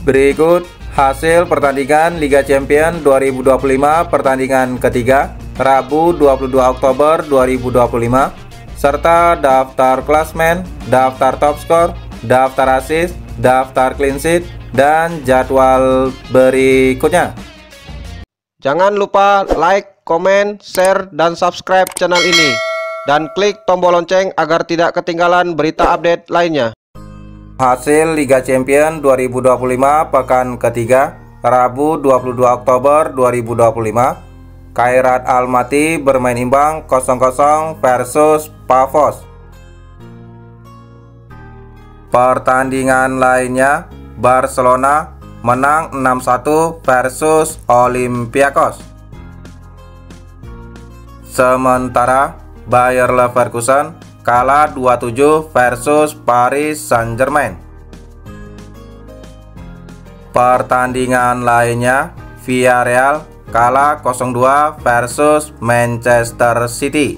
Berikut hasil pertandingan Liga Champions 2025 pertandingan ketiga Rabu 22 Oktober 2025 serta daftar klasmen, daftar top skor, daftar assist, daftar clean sheet, dan jadwal berikutnya. Jangan lupa like, komen, share, dan subscribe channel ini dan klik tombol lonceng agar tidak ketinggalan berita update lainnya. Hasil Liga Champions 2025 pekan ketiga Rabu 22 Oktober 2025. Khairat Almaty bermain imbang 0-0 versus Pafos. Pertandingan lainnya, Barcelona menang 6-1 versus Olympiakos. Sementara Bayer Leverkusen kalah 2-7 versus Paris Saint-Germain. Pertandingan lainnya, Villarreal kalah 0-2 versus Manchester City.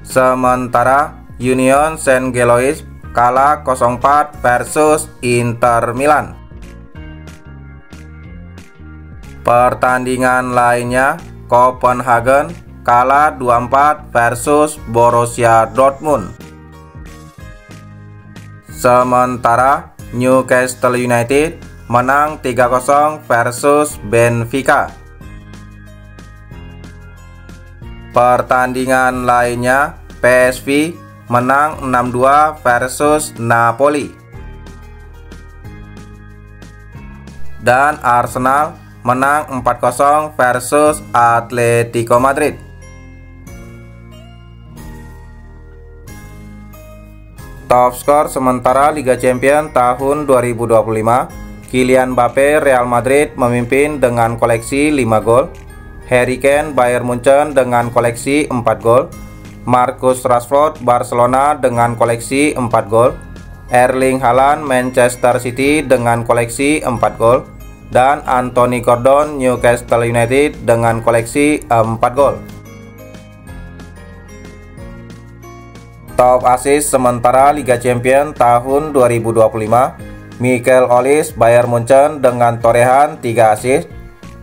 Sementara Union Saint-Gilloise kalah 0-4 versus Inter Milan. Pertandingan lainnya, Copenhagen kalah 2-4 versus Borussia Dortmund. Sementara Newcastle United menang 3-0 versus Benfica. Pertandingan lainnya, PSV menang 6-2 versus Napoli. Dan Arsenal menang 4-0 versus Atletico Madrid. Top skor sementara Liga Champions tahun 2025, Kylian Mbappe Real Madrid memimpin dengan koleksi 5 gol, Harry Kane Bayern Munchen dengan koleksi 4 gol, Marcus Rashford Barcelona dengan koleksi 4 gol, Erling Haaland Manchester City dengan koleksi 4 gol, dan Anthony Gordon Newcastle United dengan koleksi 4 gol. Top assist sementara Liga Champions tahun 2025, Michael Olise Bayern Munchen dengan torehan 3 assist,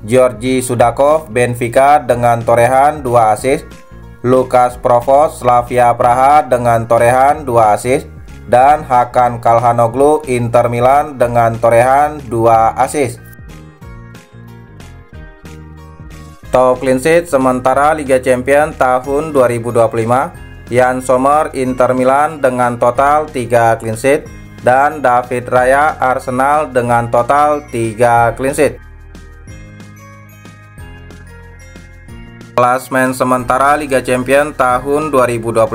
Georgi Sudakov Benfica dengan torehan 2 assist, Lukas Provos Slavia Praha dengan torehan 2 assist, dan Hakan Calhanoglu Inter Milan dengan torehan 2 assist. Top clean sheet sementara Liga Champions tahun 2025, Jan Sommer Inter Milan dengan total 3 clean sheet, dan David Raya Arsenal dengan total 3 clean sheet. Klasmen sementara Liga Champions tahun 2025,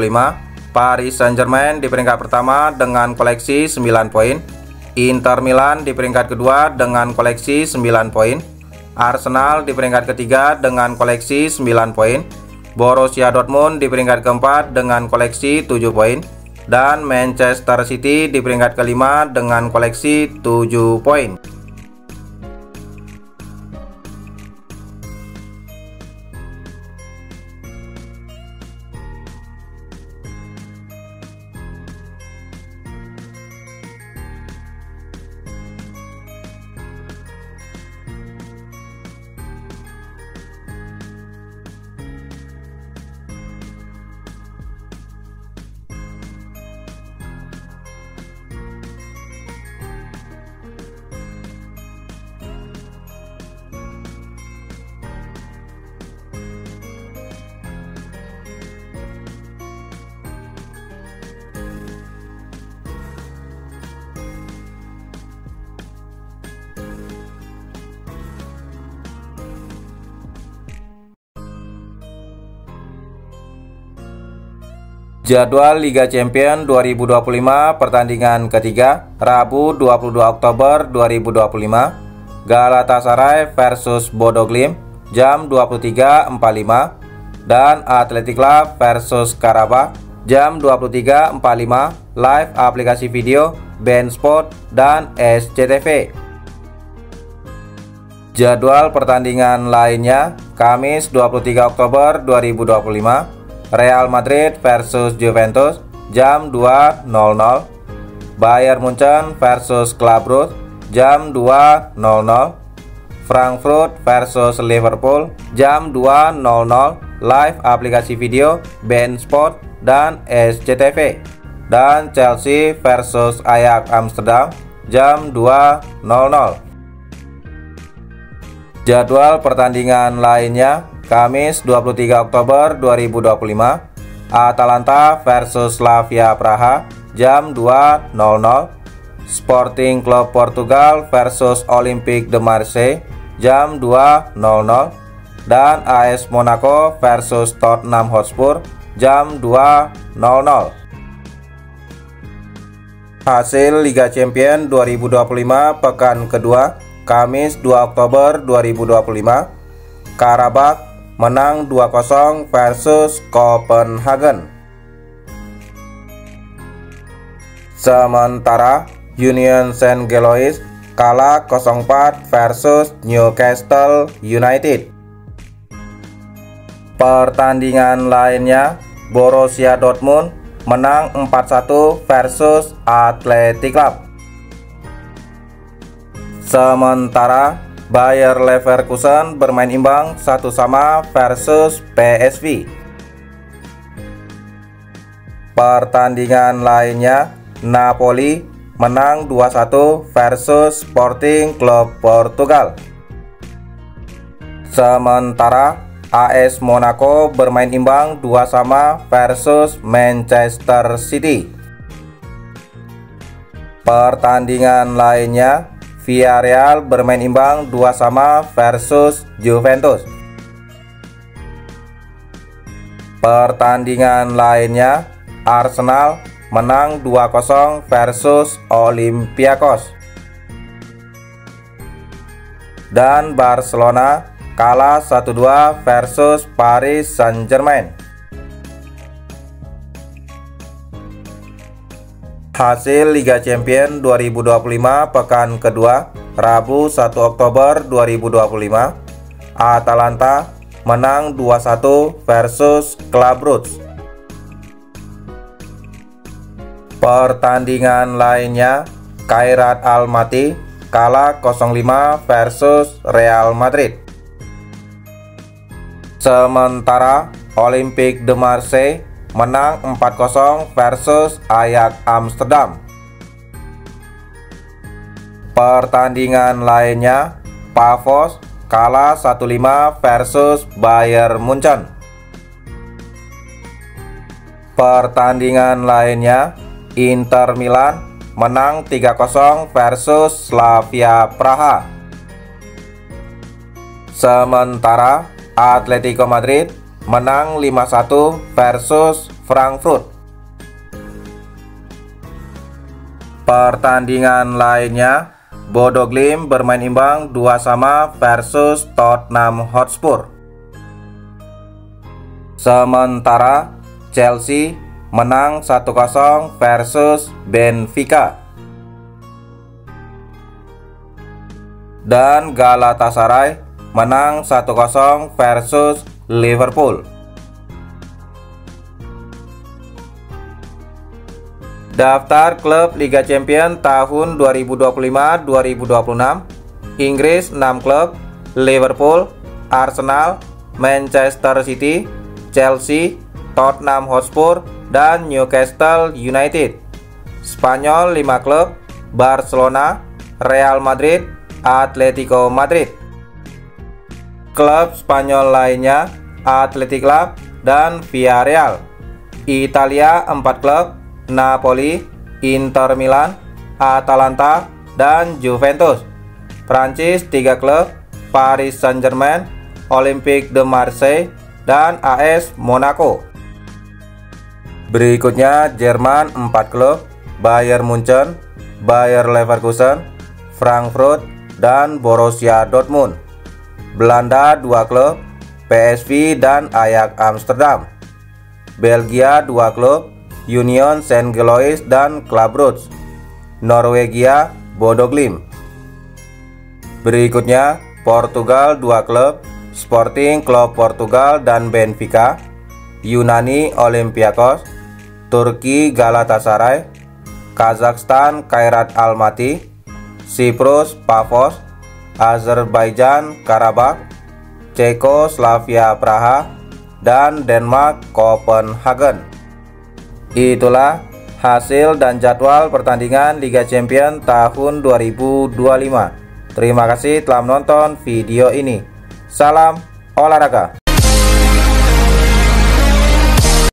Paris Saint-Germain di peringkat pertama dengan koleksi 9 poin, Inter Milan di peringkat kedua dengan koleksi 9 poin, Arsenal di peringkat ketiga dengan koleksi 9 poin, Borussia Dortmund di peringkat keempat dengan koleksi 7 poin, dan Manchester City di peringkat kelima dengan koleksi 7 poin. Jadwal Liga Champions 2025 pertandingan ketiga Rabu 22 Oktober 2025, Galatasaray versus Bodo Glimt jam 23.45, dan Athletic Club versus Karabakh jam 23.45 live aplikasi video BeIN Sport dan SCTV. Jadwal pertandingan lainnya Kamis 23 Oktober 2025, Real Madrid versus Juventus jam 2.00, Bayern Munchen versus Club Brugge jam 2.00. Frankfurt versus Liverpool jam 2.00 live aplikasi video beIN Sport dan SCTV. Dan Chelsea versus Ajax Amsterdam jam 2.00. Jadwal pertandingan lainnya Kamis 23 Oktober 2025, Atalanta versus Slavia Praha jam 2.00. Sporting Club Portugal versus Olympique de Marseille jam 2.00. Dan AS Monaco versus Tottenham Hotspur jam 2.00. Hasil Liga Champions 2025 pekan kedua Kamis 2 Oktober 2025. Karabakh menang 2-0 versus Copenhagen. Sementara Union Saint-Gilloise kalah 0-4 versus Newcastle United. Pertandingan lainnya, Borussia Dortmund menang 4-1 versus Athletic Club. Sementara Bayer Leverkusen bermain imbang 1-1 versus PSV. Pertandingan lainnya, Napoli menang 2-1 versus Sporting Club Portugal. Sementara AS Monaco bermain imbang 2-2 versus Manchester City. Pertandingan lainnya, Villarreal bermain imbang 2-2 versus Juventus. Pertandingan lainnya, Arsenal menang 2-0 versus Olympiakos. Dan Barcelona kalah 1-2 versus Paris Saint-Germain. Hasil Liga Champions 2025 pekan kedua Rabu 1 Oktober 2025. Atalanta menang 2-1 versus Club Brugge. Pertandingan lainnya, Khairat Almaty kalah 0-5 versus Real Madrid. Sementara Olympique de Marseille menang 4-0 versus Ajax Amsterdam. Pertandingan lainnya, Pavos kalah 1-5 versus Bayern Munchen. Pertandingan lainnya, Inter Milan menang 3-0 versus Slavia Praha. Sementara Atletico Madrid menang 5-1 versus Frankfurt. Pertandingan lainnya, Bodo Glimt bermain imbang 2-2 versus Tottenham Hotspur. Sementara Chelsea menang 1-0 versus Benfica. Dan Galatasaray menang 1-0 versus Liverpool. Daftar klub Liga Champions tahun 2025-2026. Inggris 6 klub: Liverpool, Arsenal, Manchester City, Chelsea, Tottenham Hotspur, dan Newcastle United. Spanyol 5 klub: Barcelona, Real Madrid, Atletico Madrid. Klub Spanyol lainnya, Athletic Club dan Villarreal. Italia 4 klub: Napoli, Inter Milan, Atalanta, dan Juventus. Prancis 3 klub: Paris Saint-Germain, Olympique de Marseille, dan AS Monaco. Berikutnya Jerman 4 klub: Bayern Munchen, Bayer Leverkusen, Frankfurt, dan Borussia Dortmund. Belanda 2 klub: PSV dan Ajax Amsterdam. Belgia 2 klub: Union Saint-Gilloise dan Club Brugge. Norwegia Bodo Glimt. Berikutnya Portugal 2 klub: Sporting Club Portugal dan Benfica. Yunani Olympiakos. Turki Galatasaray. Kazakhstan Kairat Almaty, Siprus Pafos, Azerbaijan Karabakh, Cekoslovakia Praha, dan Denmark Copenhagen. Itulah hasil dan jadwal pertandingan Liga Champions tahun 2025. Terima kasih telah menonton video ini. Salam olahraga.